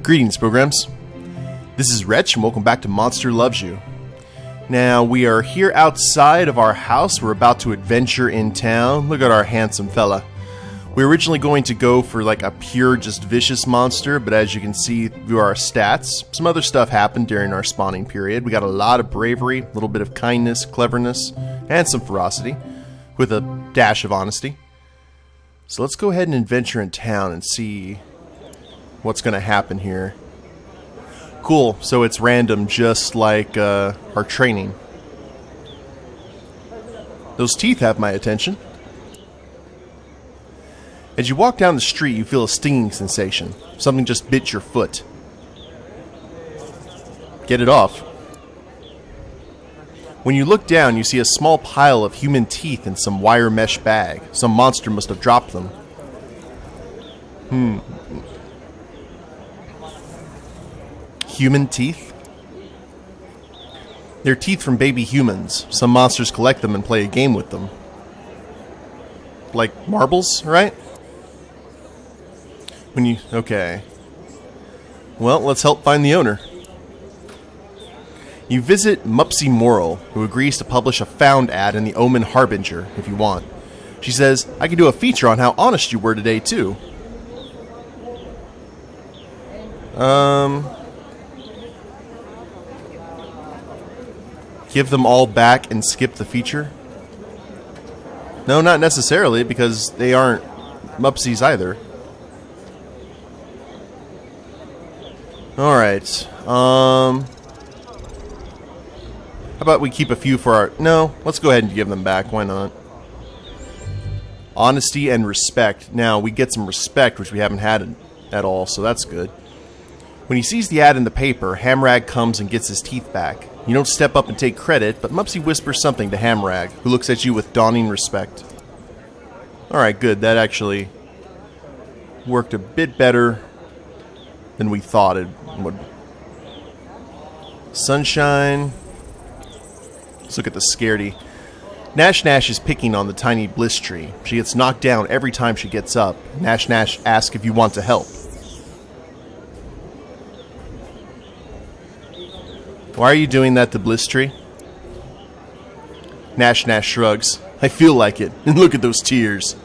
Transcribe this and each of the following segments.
Greetings, programs. This is Wretch, and welcome back to Monster Loves You. Now, we are here outside of our house. We're about to adventure in town. Look at our handsome fella. We were originally going to go for like a pure, just vicious monster, but as you can see through our stats, some other stuff happened during our spawning period. We got a lot of bravery, a little bit of kindness, cleverness, and some ferocity, with a dash of honesty. So let's go ahead and adventure in town and see what's going to happen here. Cool, so it's random, just like our training. Those teeth have my attention. As you walk down the street, you feel a stinging sensation. Something just bit your foot. Get it off. When you look down, you see a small pile of human teeth in some wire mesh bag. Some monster must have dropped them. Human teeth? They're teeth from baby humans. Some monsters collect them and play a game with them. Like marbles, right? Okay. Well, let's help find the owner. You visit Mupsy Morrill, who agrees to publish a found ad in the Omen Harbinger, if you want. She says, I can do a feature on how honest you were today, too. Give them all back and skip the feature? No, not necessarily, because they aren't Mupsies either. Alright, how about we keep a few for our... No, let's go ahead and give them back, why not? Honesty and respect. Now, we get some respect, which we haven't had at all, so that's good. When he sees the ad in the paper, Hamrag comes and gets his teeth back. You don't step up and take credit, but Mupsy whispers something to Hamrag, who looks at you with dawning respect. Alright, good, that actually worked a bit better than we thought it would. Sunshine. Let's look at the scaredy. Nash Nash is picking on the tiny bliss tree. She gets knocked down every time she gets up. Nash Nash asks if you want to help. Why are you doing that to bliss tree? Nash Nash shrugs. I feel like it. And look at those tears.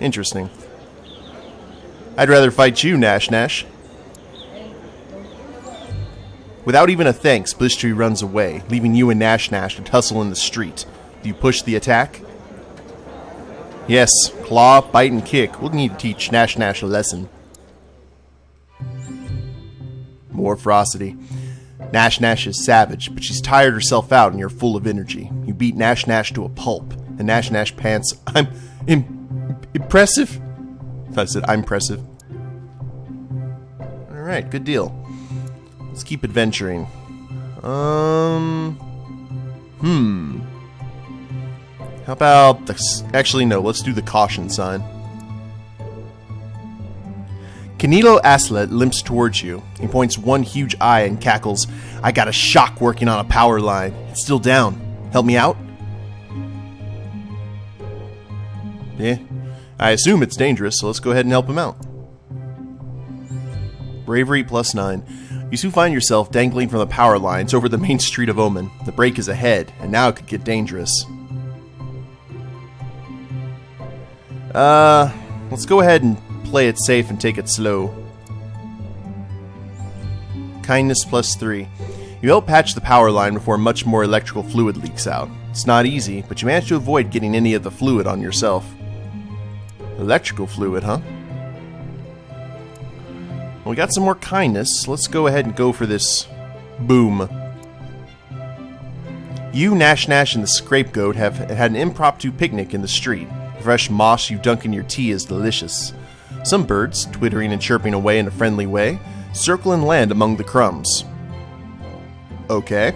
Interesting. I'd rather fight you, Nash Nash. Without even a thanks, Blisstree runs away, leaving you and Nash Nash to tussle in the street. Do you push the attack? Yes, claw, bite, and kick. We'll need to teach Nash Nash a lesson. More ferocity. Nash Nash is savage, but she's tired herself out and you're full of energy. You beat Nash Nash to a pulp, and Nash Nash pants, I'm impressive? I thought I said I'm impressive. Alright, good deal. Let's keep adventuring. How about this? Actually, no, let's do the caution sign. Canelo Aslet limps towards you. He points one huge eye and cackles, I got a shock working on a power line. It's still down. Help me out? Yeah, I assume it's dangerous, so let's go ahead and help him out. Bravery +9. You soon find yourself dangling from the power lines over the main street of Omen. The break is ahead, and now it could get dangerous. Let's go ahead and play it safe and take it slow. Kindness +3. You help patch the power line before much more electrical fluid leaks out. It's not easy, but you manage to avoid getting any of the fluid on yourself. Electrical fluid, huh? Well, we got some more kindness. Let's go ahead and go for this boom. You, Nash Nash, and the Scapegoat have had an impromptu picnic in the street. The fresh moss you dunk in your tea is delicious. Some birds, twittering and chirping away in a friendly way, circle and land among the crumbs. Okay.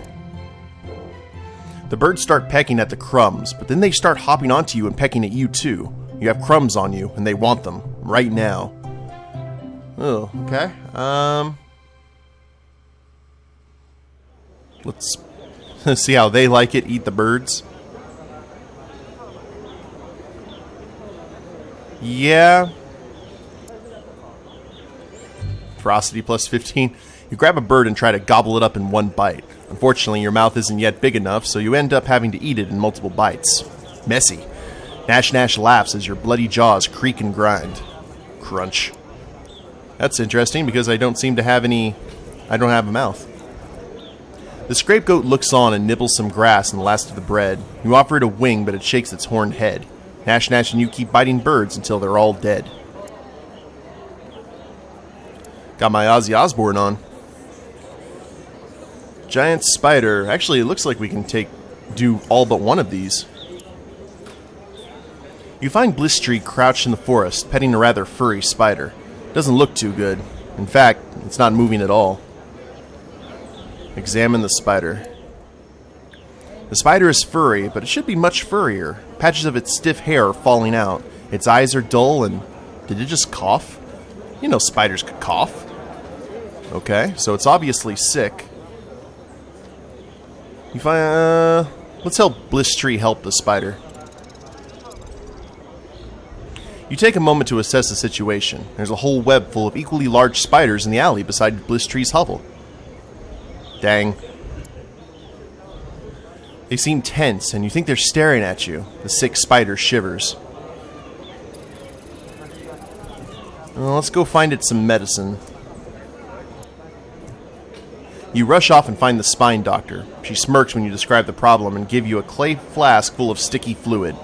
The birds start pecking at the crumbs, but then they start hopping onto you and pecking at you too. You have crumbs on you, and they want them, right now. Oh, okay. Let's see how they like it, eat the birds. Yeah. Ferocity plus 15. You grab a bird and try to gobble it up in one bite. Unfortunately, your mouth isn't yet big enough, so you end up having to eat it in multiple bites. Messy. Nash laughs as your bloody jaws creak and grind. Crunch. That's interesting because I don't have a mouth. The scapegoat looks on and nibbles some grass and the last of the bread. You offer it a wing, but it shakes its horned head. Nash and you keep biting birds until they're all dead. Got my Ozzy Osbourne on. Giant spider. Actually, it looks like we can do all but one of these. You find Bliss-Tree crouched in the forest, petting a rather furry spider. Doesn't look too good. In fact, it's not moving at all. Examine the spider. The spider is furry, but it should be much furrier. Patches of its stiff hair are falling out. Its eyes are dull and... Did it just cough? You know spiders could cough. Okay, so it's obviously sick. You find, let's help Bliss-Tree help the spider. You take a moment to assess the situation. There's a whole web full of equally large spiders in the alley beside Bliss-Tree's hovel. Dang. They seem tense, and you think they're staring at you. The sick spider shivers. Well, let's go find it some medicine. You rush off and find the spine doctor. She smirks when you describe the problem and give you a clay flask full of sticky fluid.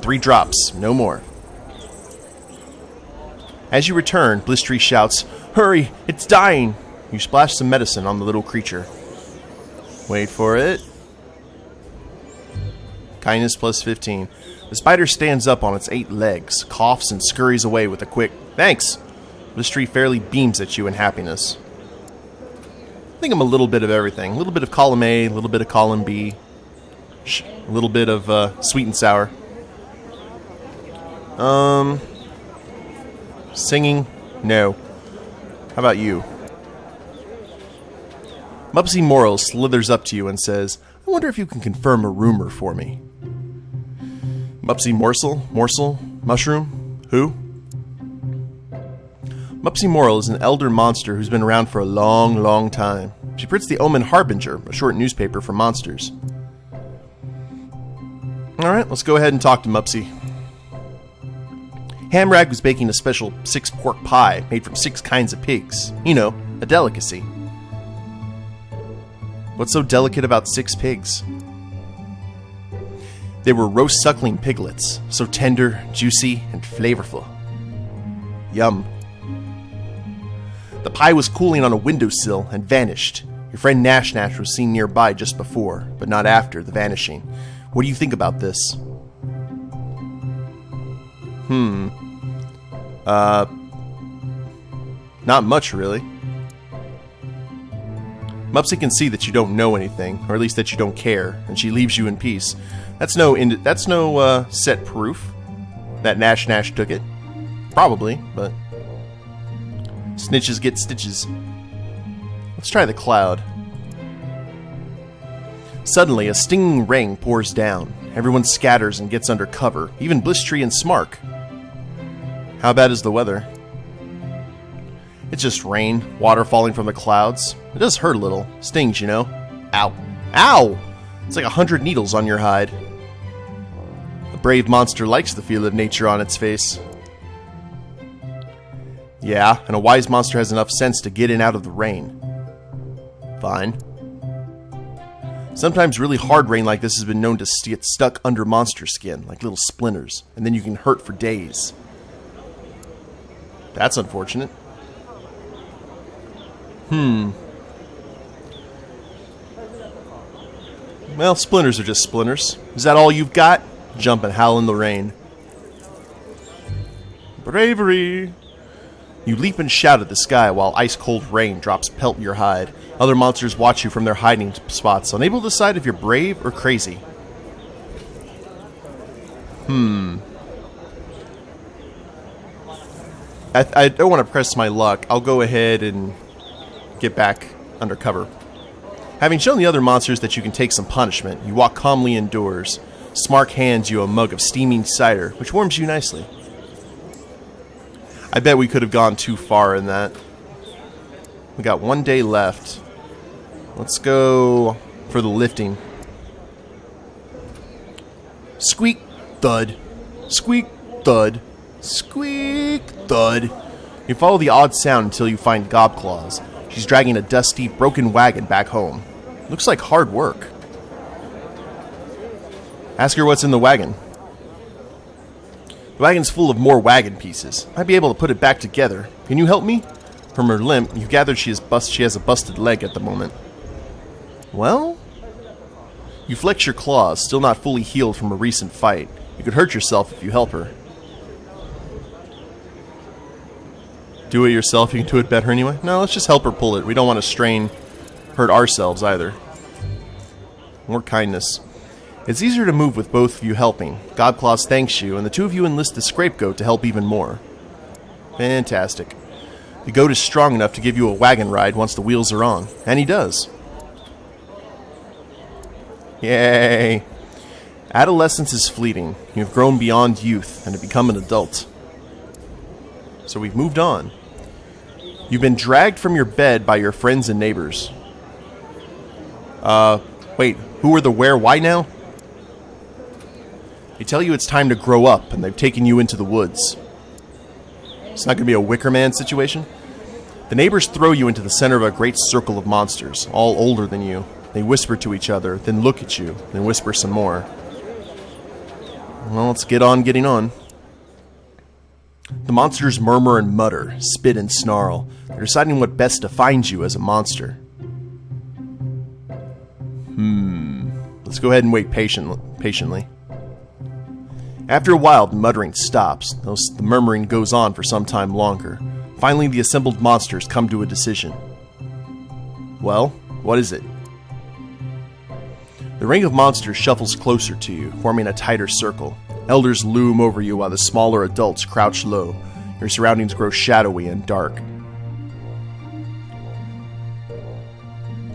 3 drops, no more. As you return, Bliss-Tree shouts, "Hurry, it's dying!" You splash some medicine on the little creature. Wait for it. Kindness plus 15. The spider stands up on its 8 legs, coughs and scurries away with a quick, "Thanks!" Bliss-Tree fairly beams at you in happiness. I think I'm a little bit of everything. A little bit of column A, a little bit of column B, a little bit of sweet and sour. Singing? No. How about you? Mupsy Moral slithers up to you and says, "I wonder if you can confirm a rumor for me." Mupsy Morsel? Mushroom? Who? Mupsy Moral is an elder monster who's been around for a long, long time. She prints the Omen Harbinger, a short newspaper for monsters. Alright, let's go ahead and talk to Mupsy. Hamrag was baking a special 6-pork pie made from 6 kinds of pigs. You know, a delicacy. What's so delicate about 6 pigs? They were roast suckling piglets, so tender, juicy, and flavorful. Yum. The pie was cooling on a windowsill and vanished. Your friend Nash was seen nearby just before, but not after the vanishing. What do you think about this? Not much, really. Mupsy can see that you don't know anything, or at least that you don't care, and she leaves you in peace. That's no set proof that Nash took it. Probably, but snitches get stitches. Let's try the cloud. Suddenly, a stinging rain pours down. Everyone scatters and gets under cover, even Bliss-Tree and Smark. How bad is the weather? It's just rain, water falling from the clouds. It does hurt a little. Stings, you know. Ow. Ow! It's like 100 needles on your hide. A brave monster likes the feel of nature on its face. Yeah, and a wise monster has enough sense to get in out of the rain. Fine. Sometimes really hard rain like this has been known to get stuck under monster skin, like little splinters, and then you can hurt for days. That's unfortunate. Well, splinters are just splinters. Is that all you've got? Jump and howl in the rain. Bravery! You leap and shout at the sky while ice-cold rain drops pelt your hide. Other monsters watch you from their hiding spots, unable to decide if you're brave or crazy. I don't want to press my luck. I'll go ahead and get back under cover. Having shown the other monsters that you can take some punishment, you walk calmly indoors. Smark hands you a mug of steaming cider, which warms you nicely. I bet we could have gone too far in that. We got 1 day left. Let's go for the lifting. Squeak, thud. Squeak, thud. Squeak, thud. You follow the odd sound until you find Gobclaws. She's dragging a dusty, broken wagon back home. Looks like hard work. Ask her what's in the wagon. The wagon's full of more wagon pieces. Might be able to put it back together. Can you help me? From her limp, you gathered she has a busted leg at the moment. Well? You flex your claws, still not fully healed from a recent fight. You could hurt yourself if you help her. Do it yourself, you can do it better anyway? No, let's just help her pull it. We don't want to hurt ourselves either. More kindness. It's easier to move with both of you helping. Godclaws thanks you, and the two of you enlist the scapegoat to help even more. Fantastic. The goat is strong enough to give you a wagon ride once the wheels are on. And he does. Yay. Adolescence is fleeting. You have grown beyond youth and have become an adult. So we've moved on. You've been dragged from your bed by your friends and neighbors. Wait, who are the why now? They tell you it's time to grow up, and they've taken you into the woods. It's not going to be a Wicker Man situation. The neighbors throw you into the center of a great circle of monsters, all older than you. They whisper to each other, then look at you, then whisper some more. Well, let's get on getting on. The monsters murmur and mutter, spit and snarl. They're deciding what best defines you as a monster. Let's go ahead and wait patiently. After a while, the muttering stops. The murmuring goes on for some time longer. Finally, the assembled monsters come to a decision. Well, what is it? The ring of monsters shuffles closer to you, forming a tighter circle. Elders loom over you while the smaller adults crouch low. Your surroundings grow shadowy and dark.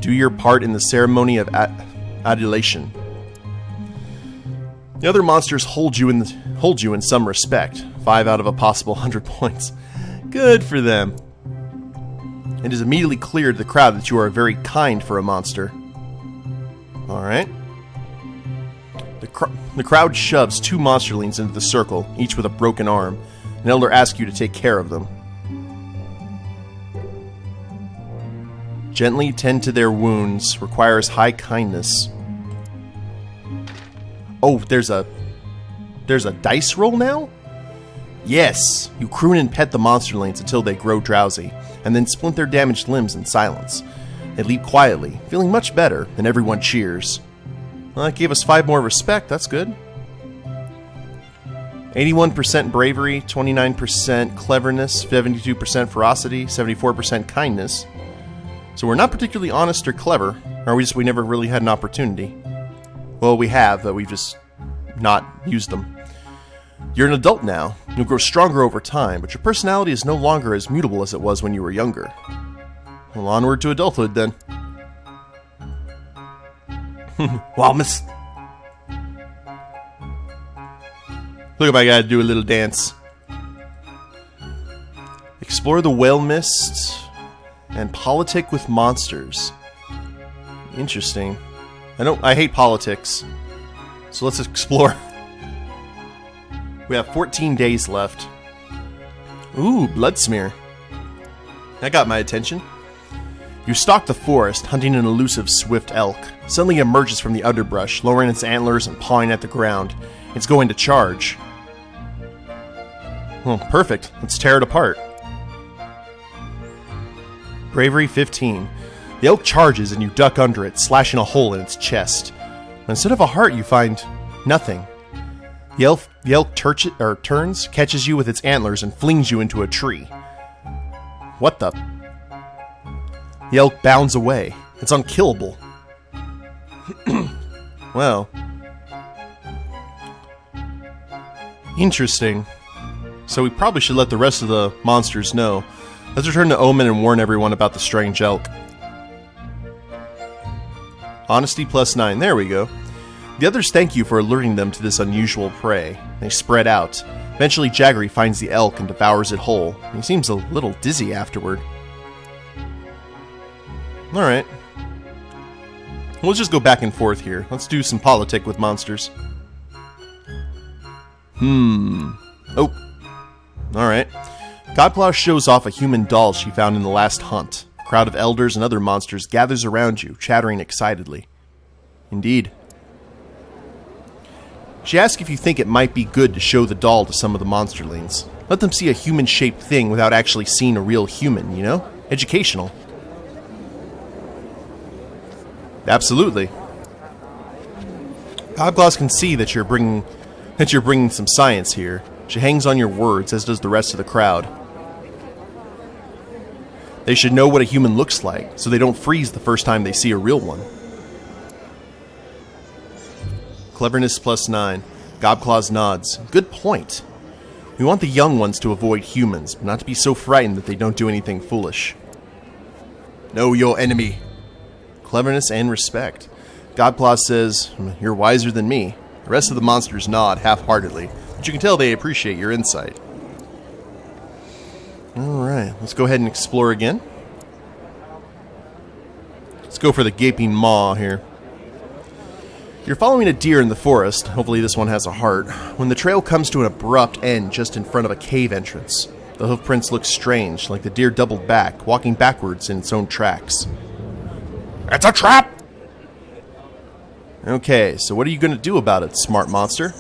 Do your part in the ceremony of adulation. The other monsters hold you in some respect. 5 out of a possible 100 points. Good for them. It is immediately clear to the crowd that you are very kind for a monster. Alright. The crowd shoves 2 monsterlings into the circle, each with a broken arm. An elder asks you to take care of them. Gently tend to their wounds. Requires high kindness. Oh, there's a dice roll now? Yes! You croon and pet the monsterlings until they grow drowsy, and then splint their damaged limbs in silence. They leap quietly, feeling much better, and everyone cheers. Well, that gave us 5 more respect, that's good. 81% bravery, 29% cleverness, 72% ferocity, 74% kindness. So we're not particularly honest or clever, or we never really had an opportunity. Well, we have, but we've just not used them. You're an adult now. You'll grow stronger over time, but your personality is no longer as mutable as it was when you were younger. Well, onward to adulthood, then. Wow, miss. Look, I gotta do a little dance. Explore the whale mist and politic with monsters. Interesting. I hate politics. So let's explore. We have 14 days left. Ooh, blood smear. That got my attention. You stalk the forest, hunting an elusive swift elk. Suddenly emerges from the underbrush, lowering its antlers and pawing at the ground. It's going to charge. Well, perfect. Let's tear it apart. Bravery 15. The elk charges and you duck under it, slashing a hole in its chest. Instead of a heart, you find nothing. The elk turns, catches you with its antlers, and flings you into a tree. What the? The elk bounds away. It's unkillable. Well. Interesting. So we probably should let the rest of the monsters know. Let's return to Omen and warn everyone about the strange elk. Honesty +9. There we go. The others thank you for alerting them to this unusual prey. They spread out. Eventually, Jaggery finds the elk and devours it whole. He seems a little dizzy afterward. Alright. Let's just go back and forth here. Let's do some politic with monsters. Oh. Alright. Godclaw shows off a human doll she found in the last hunt. A crowd of elders and other monsters gathers around you, chattering excitedly. Indeed. She asks if you think it might be good to show the doll to some of the monsterlings. Let them see a human-shaped thing without actually seeing a real human, you know? Educational. Absolutely. Godclaws can see that you're bringing some science here. She hangs on your words, as does the rest of the crowd. They should know what a human looks like, so they don't freeze the first time they see a real one. Cleverness +9. Godclaws nods. Good point. We want the young ones to avoid humans, but not to be so frightened that they don't do anything foolish. Know your enemy. Cleverness and respect. Godclaw says, you're wiser than me. The rest of the monsters nod half-heartedly, but you can tell they appreciate your insight. Alright, let's go ahead and explore again. Let's go for the gaping maw here. You're following a deer in the forest. Hopefully this one has a heart. When the trail comes to an abrupt end just in front of a cave entrance. The hoofprints look strange, like the deer doubled back, walking backwards in its own tracks. It's a trap! Okay, so what are you going to do about it, smart monster?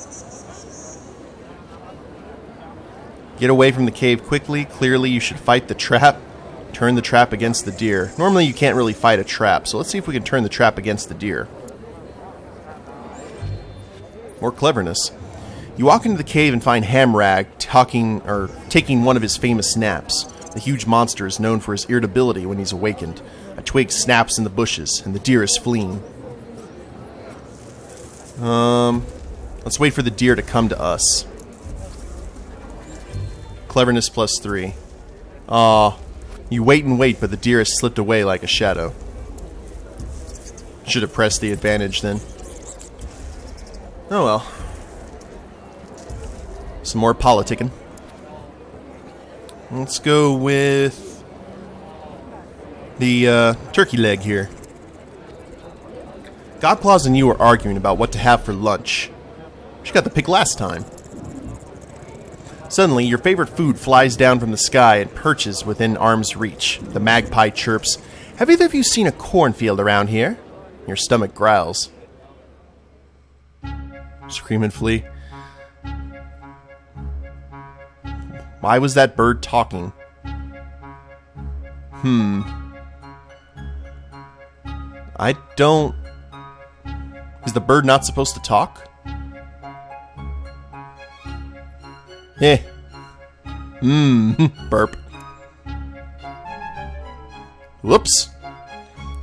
Get away from the cave quickly. Clearly you should fight the trap. Turn the trap against the deer. Normally you can't really fight a trap, so let's see if we can turn the trap against the deer. More cleverness. You walk into the cave and find Hamrag taking one of his famous naps. The huge monster is known for his irritability when he's awakened. A twig snaps in the bushes, and the deer is fleeing. Let's wait for the deer to come to us. Cleverness +3. Aw, you wait and wait, but the deer has slipped away like a shadow. Should have pressed the advantage then. Oh well. Some more politicking. Let's go with the turkey leg here. Godclaws and you are arguing about what to have for lunch. She got the pick last time. Suddenly, your favorite food flies down from the sky and perches within arm's reach. The magpie chirps, "Have either of you seen a cornfield around here?" Your stomach growls. Scream and flee. Why was that bird talking? I don't... Is the bird not supposed to talk? Burp. Whoops.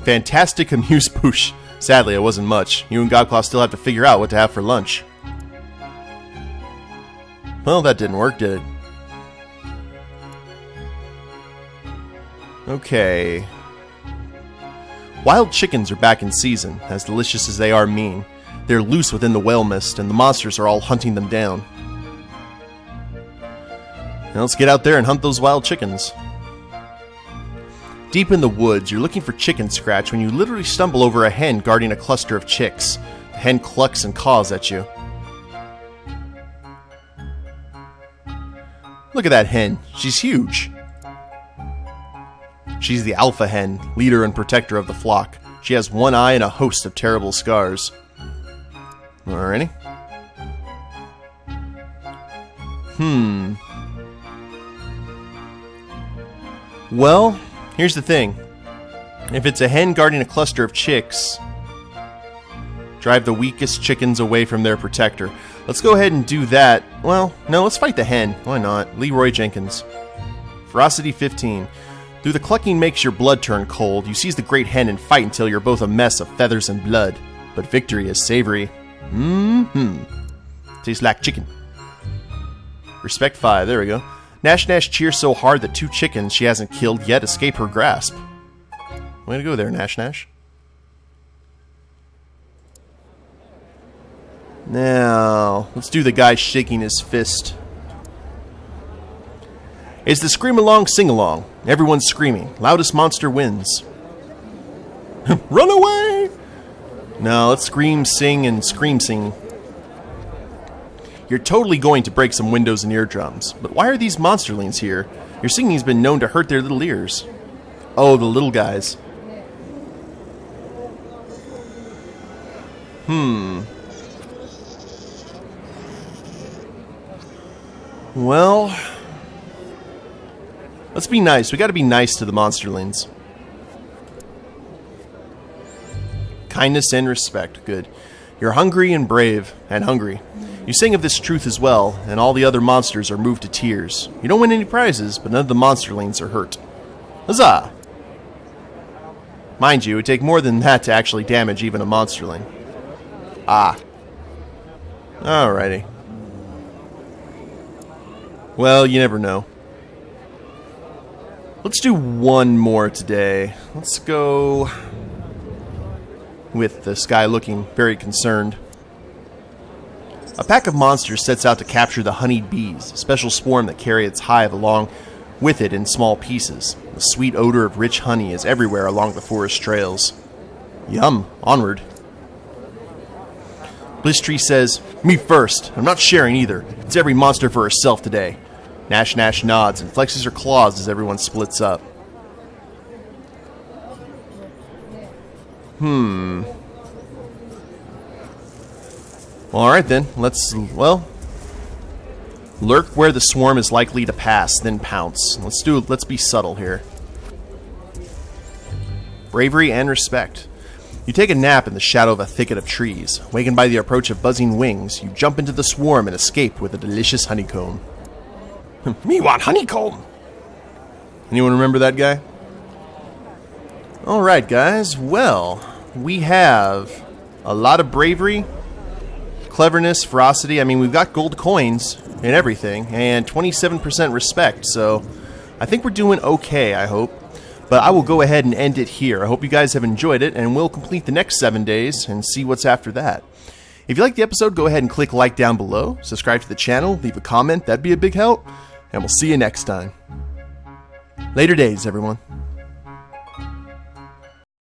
Fantastic amuse-bouche. Sadly, it wasn't much. You and Godclaw still have to figure out what to have for lunch. Well, that didn't work, did it? Okay. Wild chickens are back in season, as delicious as they are mean. They're loose within the whale mist, and the monsters are all hunting them down. Now let's get out there and hunt those wild chickens. Deep in the woods, you're looking for chicken scratch when you literally stumble over a hen guarding a cluster of chicks. The hen clucks and caws at you. Look at that hen. She's huge. She's the alpha hen, leader and protector of the flock. She has one eye and a host of terrible scars. Alrighty. Well, here's the thing. If it's a hen guarding a cluster of chicks, drive the weakest chickens away from their protector. Let's go ahead and do that. Well, no, let's fight the hen. Why not? Leroy Jenkins. Ferocity 15. Through the clucking makes your blood turn cold. You seize the great hen and fight until you're both a mess of feathers and blood. But victory is savory. Tastes like chicken. Respect 5. There we go. Nash Nash cheers so hard that 2 chickens she hasn't killed yet escape her grasp. Way to go there, Nash Nash. Now, let's do the guy shaking his fist. It's the scream-along, sing-along. Everyone's screaming. Loudest monster wins. Run away! No, let's scream, sing, and scream, sing. You're totally going to break some windows and eardrums. But why are these monsterlings here? Your singing's been known to hurt their little ears. Oh, the little guys. Well, let's be nice. We gotta be nice to the monsterlings. Kindness and respect. Good. You're hungry and brave and hungry. You sing of this truth as well, and all the other monsters are moved to tears. You don't win any prizes, but none of the monsterlings are hurt. Huzzah! Mind you, it would take more than that to actually damage even a monsterling. Ah. Alrighty. Well, you never know. Let's do one more today. Let's go with this guy looking very concerned. A pack of monsters sets out to capture the honeyed bees, a special swarm that carry its hive along with it in small pieces. The sweet odor of rich honey is everywhere along the forest trails. Yum, onward. Blisttree says, "Me first. I'm not sharing either. It's every monster for herself today." Nash Nash nods and flexes her claws as everyone splits up. Alright then, let's, lurk where the swarm is likely to pass, then pounce. Let's be subtle here. Bravery and respect. You take a nap in the shadow of a thicket of trees. Wakened by the approach of buzzing wings, you jump into the swarm and escape with a delicious honeycomb. Me want honeycomb! Anyone remember that guy? Alright guys, well, we have a lot of bravery, cleverness, ferocity. I mean, we've got gold coins and everything, and 27% respect, so I think we're doing okay, I hope. But I will go ahead and end it here. I hope you guys have enjoyed it, and we'll complete the next 7 days and see what's after that. If you liked the episode, go ahead and click like down below, subscribe to the channel, leave a comment, that'd be a big help, and we'll see you next time. Later days, everyone.